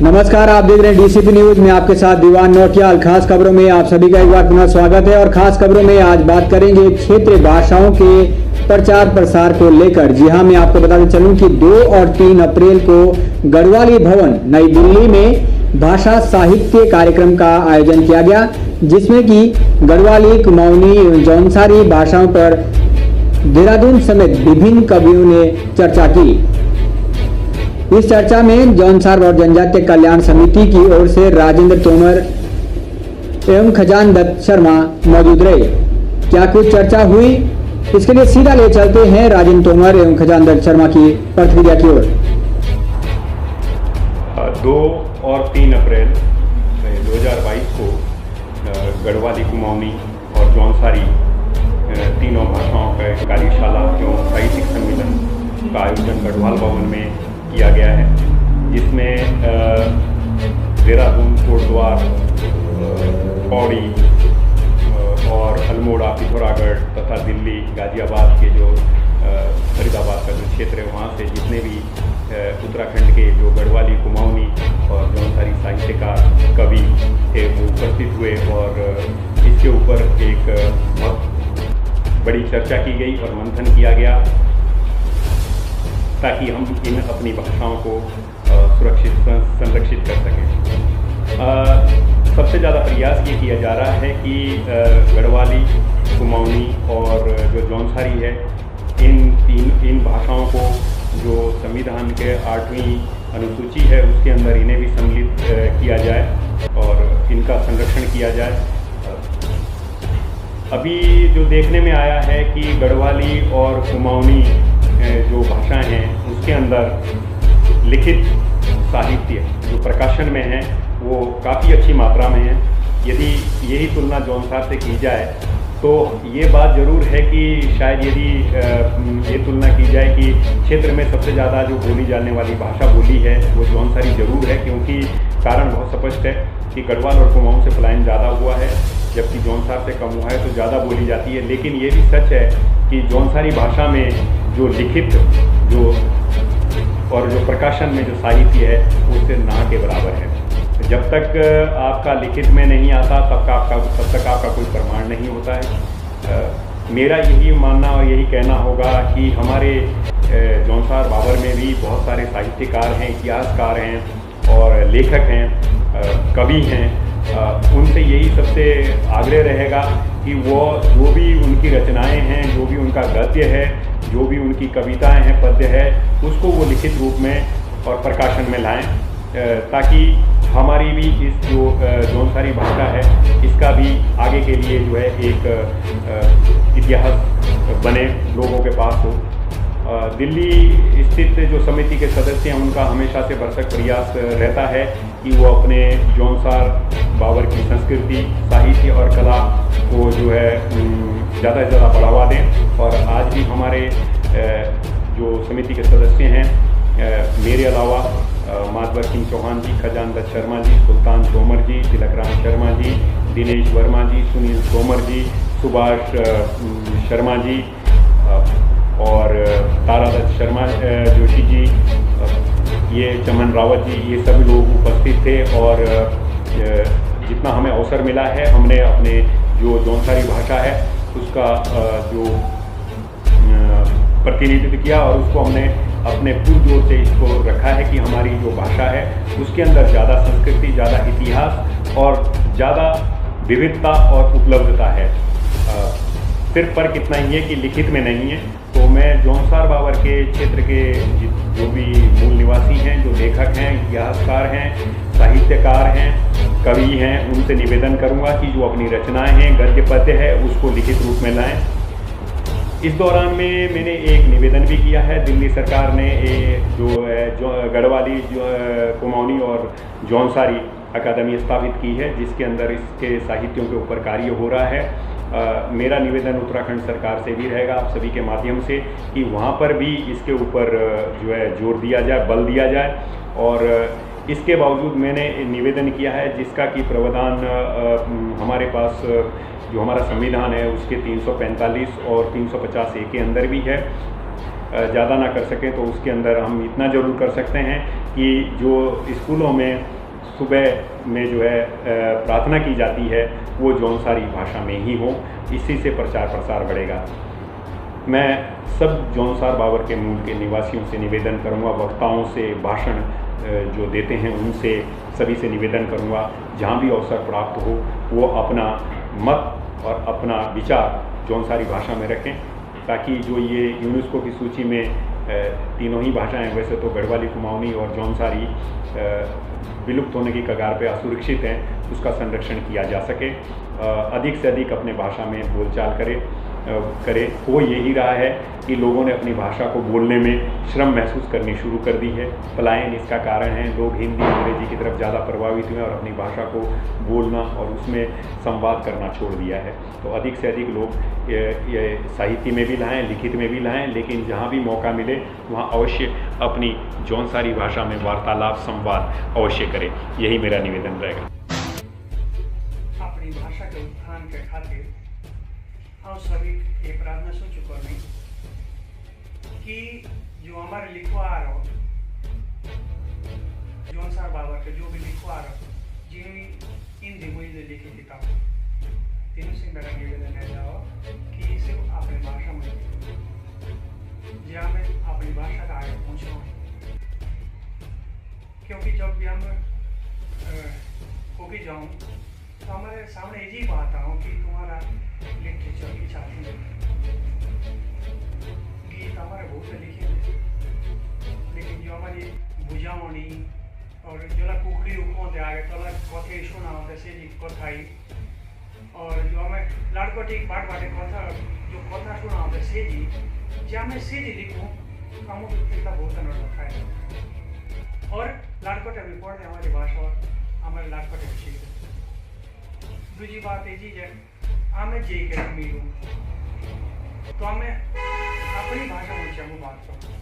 नमस्कार, आप देख रहे हैं डीसीपी न्यूज में आपके साथ दीवान नौटियाल। खास खबरों में आप सभी का एक बार पुनः स्वागत है और खास खबरों में आज बात करेंगे क्षेत्रीय भाषाओं के प्रचार प्रसार को लेकर। जी हां, मैं आपको बताते चलूं कि 2 और 3 अप्रैल को गढ़वाली भवन नई दिल्ली में भाषा साहित्य कार्यक्रम का आयोजन किया गया, जिसमें कि गढ़वाली, कुमाऊनी, जौनसारी भाषाओं पर देहरादून समेत विभिन्न कवियों ने चर्चा की। इस चर्चा में जौनसार और जनजातीय कल्याण समिति की ओर से राजेंद्र तोमर एवं खजान दत्त शर्मा मौजूद रहे। क्या कुछ चर्चा हुई, इसके लिए सीधा ले चलते हैं राजेंद्र तोमर एवं खजान दत्त शर्मा की प्रतिक्रिया की ओर। 2 और 3 अप्रैल 2022 को गढ़वाली, कुमाऊनी और जौनसारी तीनों भाषाओं का कार्यशाला एवं साहित्यिक सम्मेलन का आयोजन गढ़वाल भवन में किया गया है, जिसमें देहरादून, कोटद्वार, पौड़ी और अल्मोड़ा, पिथौरागढ़ तथा दिल्ली, गाजियाबाद के जो फरीदाबाद का जो क्षेत्र है, वहाँ से जितने भी उत्तराखंड के जो गढ़वाली, कुमाऊनी और जौनसारी साहित्यकार, कवि थे वो उपस्थित हुए और इसके ऊपर एक बहुत बड़ी चर्चा की गई और मंथन किया गया, ताकि हम इन अपनी भाषाओं को सुरक्षित संरक्षित कर सकें। सबसे ज़्यादा प्रयास ये किया जा रहा है कि गढ़वाली, कुमाऊनी और जो जौनसारी है, इन भाषाओं को जो संविधान के 8वीं अनुसूची है उसके अंदर इन्हें भी सम्मिलित किया जाए और इनका संरक्षण किया जाए। अभी जो देखने में आया है कि गढ़वाली और कुमाऊनी जो भाषाएं हैं उसके अंदर लिखित साहित्य जो प्रकाशन में है वो काफ़ी अच्छी मात्रा में है। यदि यही तुलना जौनसार से की जाए तो ये बात ज़रूर है कि शायद यदि ये तुलना की जाए कि क्षेत्र में सबसे ज़्यादा जो बोली जाने वाली भाषा बोली है वो जौनसारी ज़रूर है, क्योंकि कारण बहुत स्पष्ट है कि गढ़वाल और कुमाऊं से पलायन ज़्यादा हुआ है, जबकि जौनसार से कम हुआ है तो ज़्यादा बोली जाती है। लेकिन ये भी सच है कि जौनसारी भाषा में जो लिखित जो और जो प्रकाशन में जो साहित्य है वो उससे ना के बराबर है। जब तक आपका लिखित में नहीं आता तब तक आपका कोई प्रमाण नहीं होता है। मेरा यही मानना और यही कहना होगा कि हमारे जौनसार बाबर में भी बहुत सारे साहित्यकार हैं, इतिहासकार हैं और लेखक हैं, कवि हैं। उनसे यही सबसे आग्रह रहेगा कि वो जो भी उनकी रचनाएं हैं, जो भी उनका गद्य है, जो भी उनकी कविताएं हैं, पद्य है, उसको वो लिखित रूप में और प्रकाशन में लाएं, ताकि हमारी भी इस जो जौनसारी भाषा है इसका भी आगे के लिए जो है एक इतिहास बने, लोगों के पास हो। दिल्ली स्थित जो समिति के सदस्य हैं उनका हमेशा से भरसक प्रयास रहता है कि वो अपने जौनसार बाबर की संस्कृति, साहित्य और कला को जो है ज़्यादा से ज़्यादा बढ़ावा दें। और आज भी हमारे जो समिति के सदस्य हैं, मेरे अलावा माधवर सिंह चौहान जी, खजान दत्त शर्मा जी, सुल्तान तोमर जी, तिलकराम शर्मा जी, दिनेश वर्मा जी, सुनील तोमर जी, सुभाष शर्मा जी और तारादत्त शर्मा जोशी जी, ये चमन रावत जी, ये सभी लोग उपस्थित थे। और जितना हमें अवसर मिला है हमने अपने जो जौनसारी भाषा है उसका जो प्रतिनिधित्व किया और उसको हमने अपने पुरजोर से इसको रखा है कि हमारी जो भाषा है उसके अंदर ज़्यादा संस्कृति, ज़्यादा इतिहास और ज़्यादा विविधता और उपलब्धता है। सिर्फ फर्क इतना ही है कि लिखित में नहीं है। तो मैं जौनसार बाबर के क्षेत्र के जो भी मूल निवासी हैं, जो लेखक हैं, इतिहासकार हैं, साहित्यकार हैं, कवि हैं, उनसे निवेदन करूंगा कि जो अपनी रचनाएं हैं, गद्य पद्य है, उसको लिखित रूप में लाएं। इस दौरान में मैंने एक निवेदन भी किया है। दिल्ली सरकार ने जो गढ़वाली, कुमाऊनी और जौनसारी अकादमी स्थापित की है, जिसके अंदर इसके साहित्यों के ऊपर कार्य हो रहा है। मेरा निवेदन उत्तराखंड सरकार से भी रहेगा, आप सभी के माध्यम से, कि वहाँ पर भी इसके ऊपर जो है जोर दिया जाए, बल दिया जाए। और इसके बावजूद मैंने निवेदन किया है जिसका कि प्रावधान हमारे पास जो हमारा संविधान है उसके 345 और 350A के अंदर भी है, ज़्यादा ना कर सकें तो उसके अंदर हम इतना ज़रूर कर सकते हैं कि जो स्कूलों में सुबह में जो है प्रार्थना की जाती है वो जौनसारी भाषा में ही हो। इसी से प्रचार प्रसार बढ़ेगा। मैं सब जौनसार बाबर के मूल के निवासियों से निवेदन करूंगा, वक्ताओं से, भाषण जो देते हैं उनसे, सभी से निवेदन करूंगा जहां भी अवसर प्राप्त हो वो अपना मत और अपना विचार जौनसारी भाषा में रखें, ताकि जो ये यूनेस्को की सूची में तीनों ही भाषाएं, वैसे तो गढ़वाली, कुमाऊनी और जौनसारी विलुप्त होने की कगार पे असुरक्षित हैं, उसका संरक्षण किया जा सके। अधिक से अधिक अपने भाषा में बोलचाल करे। हो यही रहा है कि लोगों ने अपनी भाषा को बोलने में शर्म महसूस करनी शुरू कर दी है। पलायन इसका कारण है। लोग हिंदी, अंग्रेजी की तरफ ज़्यादा प्रभावित हुए और अपनी भाषा को बोलना और उसमें संवाद करना छोड़ दिया है। तो अधिक से अधिक लोग ये साहित्य में भी लाएँ, लिखित में भी लाएँ, लेकिन जहाँ भी मौका मिले वहाँ अवश्य अपनी जौनसारी भाषा में वार्तालाप, संवाद अवश्य करें। यही मेरा निवेदन रहेगा। अपनी भाषा के उत्थान के खातिर हम सभी ये प्रार्थना सोच करनी कि जो हमारे लिखवार हो, जौनसार बाबर के जो भी लिखवार हो, जिन्हें हिंदी में लिखी किताब, तीनों से मेरा निवेदन है जाओ कि इसे अपनी भाषा में जहाँ में अपनी भाषा का आगे पहुँचना, क्योंकि जब भी हम होगी जाऊँ तो हमारे सामने यही बात आओ कि तुम्हारा लिटरेचर की छाती है, गीत हमारे बहुत से लिखे हैं, लेकिन जो हमारी बुझावनी और जो कुकड़ी उखोते आगे तो कथे सुना होते से जी कथाई, और जो हमें लाड़कोटी बाट बाटे कथा जो कथा सुना होते से जी जहाँ मैं से जी लिखूँ अमुक इतना बहुत रखा है। और लाड़कोटे भी पढ़ते हमारी भाषा, हमारे लाड़कोटे भी सीखते। दूसरी बात ये चीज़ है, हमें जे के मिलूँ तो हमें अपनी भाषा में हम बात करो,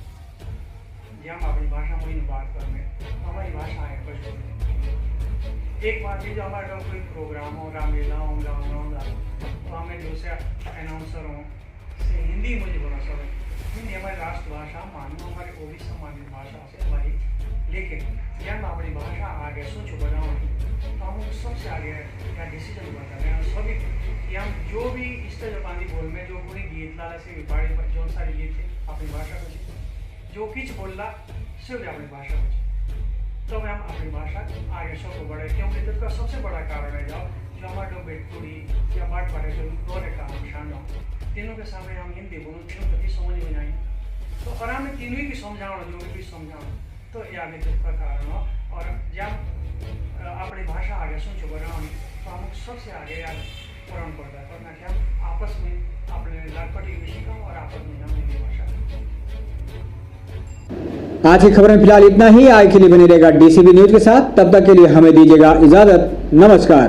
जी हम अपनी भाषा में बात करेंगे तो हमारी भाषा है कुछ। एक बात ये जो हमारे लोग कोई प्रोग्राम हो, रामलीला होगा तो हमें जो से अनाउंसर हों से हिंदी मुझे बोला सब हिंदी हमारी राष्ट्रभाषा मानो, हमारी ओडिशा मान्य भाषा से हमारी, लेकिन जब हम अपनी भाषा आगे सोच बनाओ तो हम सबसे आगे या डिसीजन बता रहे हैं सभी कि हम जो भी इस तरह पानी बोल में जो पूरी गीत लाला से बाड़ी जो सारी गीत थे अपनी भाषा को जो किच बोलला सिर्फ अपनी भाषा को तो हम अपनी भाषा आगे सबको बढ़े, क्योंकि इसका सबसे बड़ा कारण है जो हमारे लोग बेटपुरी या बाट पाटे जो दौरे का हम शानो तीनों के सामने हम हिंदी बोलूँ, तीनों कभी समझ में नहीं तो आराम में तीनों ही की समझाओ जो भी समझाओ तो ये आगे का कारण हो। और जब अपनी भाषा आगे सोचो बनाओ तो हम सबसे आगे यार पूर्ण पड़ता है, वरना क्या आपस में अपने लाड़पटी भी सीखा और आपस में हम हिंदी भाषा। आज की खबरें फिलहाल इतना ही। आगे के लिए बने रहेगा डीसीबी न्यूज के साथ। तब तक के लिए हमें दीजिएगा इजाजत। नमस्कार।